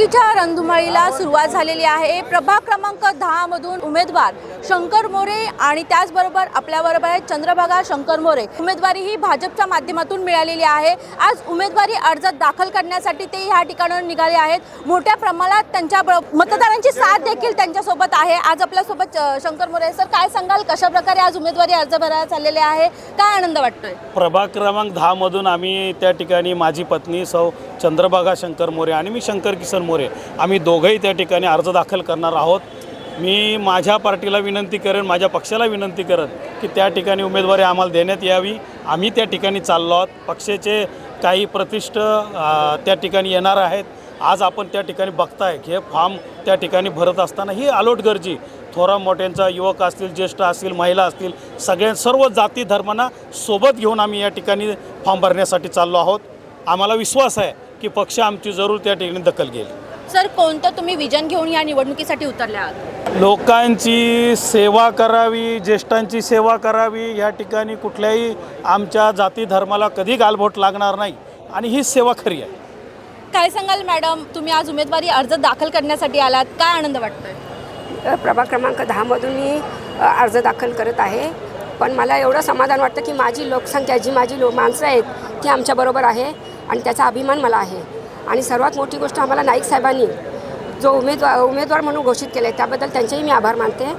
निवडणुकीच्या रणधुमाळीला सुरुवात झालेली आहे। प्रभाग क्रमांक 10 मधून उमेदवार शंकर मोरे आणि त्याचबरोबर आपल्याबरोबर आहे चंद्रभागा शंकर मोरे। उमेदवारी ही भाजपच्या माध्यमातून मिळालेली आहे। आज उमेदवारी अर्ज दाखल करण्यासाठी ते ह्या ठिकाणाहून निघाले आहेत। मोठ्या प्रमाणात त्यांच्या मतदारांची साथ देखील त्यांच्यासोबत आहे। आज आपल्यासोबत शंकर मोरे सर, काय सांगाल, कशा प्रकारे आज उमेदवारी अर्ज भरायला चाललेले आहे, काय आनंद वाटतोय? प्रभाग क्रमांक 10 मधून आम्ही त्या ठिकाणी माझी पत्नी सौ चंद्रभागा शंकर मोरे आणि मी शंकर किसन मोरे आम्ही दोघंही त्या ठिकाणी अर्ज दाखल करणार आहोत। मी माझ्या पार्टीला विनंती करेन, माझ्या पक्षाला विनंती करत की त्या ठिकाणी उमेदवारी आम्हाला देण्यात यावी। आम्ही त्या ठिकाणी चाललो आहोत। पक्षाचे काही प्रतिष्ठ त्या ठिकाणी येणार आहेत। आज आपण त्या ठिकाणी बघताय की हे फॉर्म त्या ठिकाणी भरत असताना ही अलोट गर्दी थोरा मोठ्यांचा, युवक असतील, ज्येष्ठ असतील, महिला असतील, सर्व जाती धर्मांना सोबत घेऊन आम्ही या ठिकाणी फॉर्म भरण्यासाठी चाललो आहोत। आम्हाला विश्वास आहे की पक्ष आमची जरूर त्या ठिकाणी दखल घेईल। सर, कोणतं तुम्ही विजन घेऊन या निवडणुकीसाठी उतरले आहात? लोकांची सेवा करावी, ज्येष्ठांची सेवा करावी। या ठिकाणी कुठल्याही आमच्या जाती धर्माला कधी गालबोट लागणार नाही आणि ही सेवा खरी आहे। काय सांगाल मॅडम, तुम्ही आज उमेदवारी अर्ज दाखल करण्यासाठी आलात, काय आनंद वाटतोय? प्रभाग क्रमांक 10 मधून मी अर्ज दाखल करत आहे। पण मला एवढं समाधान वाटतं की माझी लोकसंख्या, जी माझी माणसं आहेत ती आमच्याबरोबर आहे आणि त्याचा अभिमान मला आहे। आणि सर्वात मोठी गोष्ट, आम्हाला नाईक साहेबांनी जो उमेदवार म्हणून घोषित केले त्याबद्दल त्यांचेही मी आभार मानते।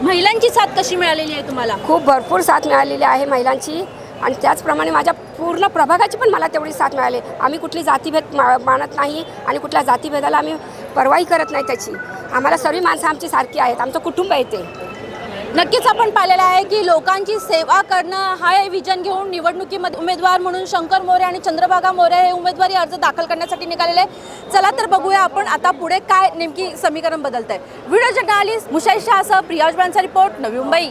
महिलांची साथ कशी मिळालेली आहे तुम्हाला? खूप भरपूर साथ मिळालेली आहे महिलांची आणि त्याचप्रमाणे माझ्या पूर्ण प्रभागाची पण मला तेवढी साथ मिळाली। आम्ही कुठली जातीभेद मानत नाही आणि कुठल्या जातीभेदाला आम्ही परवाही करत नाही त्याची। आम्हाला सर्व माणसं आमची सारखी आहेत, आमचं कुटुंब आहे ते। नक्कीच आपण पाहिलेलं आहे की लोकांची सेवा करणं हा विजन घेऊन निवडणुकीमध्ये उमेदवार म्हणून शंकर मोरे आणि चंद्रभागा मोरे हे उमेदवारी अर्ज दाखल करण्यासाठी निघालेले आहे। चला तर बघूया आपण आता पुढे काय नेमकी समीकरण बदलत आहे। Video journalist मुशाईद शाहसह Priya's ब्रांचा report, Navi Mumbai.